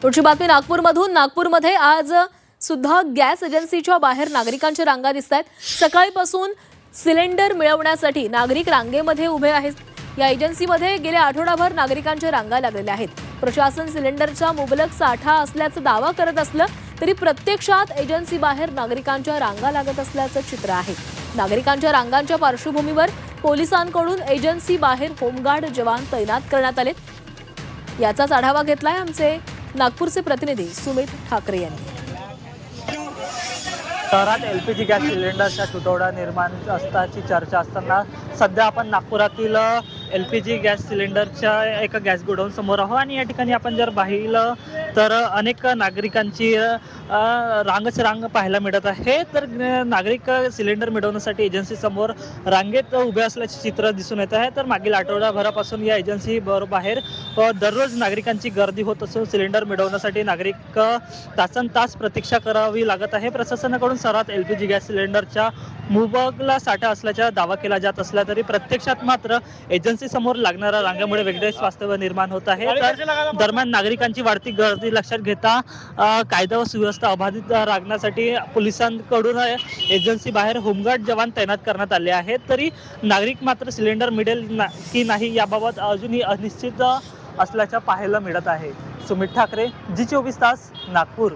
पुढची बातमी नागपूरमधून। नागपूरमध्ये आज सुद्धा गॅस एजन्सीच्या बाहेर नागरिकांच्या रांगा दिसतात। सकाळीपासून सिलेंडर मिळवण्यासाठी नागरिक रांगेमध्ये उभे आहेत। या एजन्सीमध्ये गेल्या आठवडाभर नागरिकांच्या रांगा लागलेल्या आहेत। प्रशासन सिलेंडरचा मुबलक साठा असल्याचा दावा करत असलं तरी प्रत्यक्षात एजन्सी बाहेर नागरिकांच्या रांगा लागत असल्याचं चित्र आहे। नागरिकांच्या रांगांच्या पार्श्वभूमीवर पोलिसांकडून एजन्सी बाहेर होमगार्ड जवान तैनात करण्यात आले। याचाच आढावा घेतलाय आमचे नागपूरचे प्रतिनिधी सुमित ठाकरे यांनी। शहरात एलपीजी गॅस सिलेंडरचा तुटवडा निर्माण असल्याची चर्चा असताना सध्या आपण नागपुरातील एलपीजी गॅस सिलेंडरच्या एका गॅस गोडाऊन समोर आहोत आणि या ठिकाणी आपण जर पाहिलं तर अनेक नागरिकांची रांग पाहायला मिळत आहे। तर नागरिक सिलेंडर मिळवण्यासाठी एजन्सी समोर रांगेत उभे असल्याचे चित्र दिसून येत आहे। तर मागील आठवडाभरापासून या एजन्सी बाहेर दररोज नागरिकांची गर्दी होत असून सिलेंडर मिळवण्यासाठी नागरिक तासनतास प्रतीक्षा करावी लागत आहे। प्रशासनाकडून शहरात एलपीजी गॅस सिलेंडरच्या मुबलक साठा असल्याचा दावा केला जात असला तरी प्रत्यक्षात मात्र एजन्सी समोर लागणाऱ्या रांगेमुळे वेगळेच वास्तव निर्माण होत आहे। तर दरम्यान नागरिकांची वाढती गर्दी लक्षात घेता कायदा व सुव्यवस्था अबाधित राखण्यासाठी पोलिसांकडून एजन्सी बाहेर होमगार्ड जवान तैनात करण्यात आले आहेत। तरी नागरिक मात्र सिलेंडर मिळेल की नाही याबाबत अजूनही अनिश्चित असल्याचं पाहायला मिळत आहे। सुमित ठाकरे, जी 24 तास, नागपूर।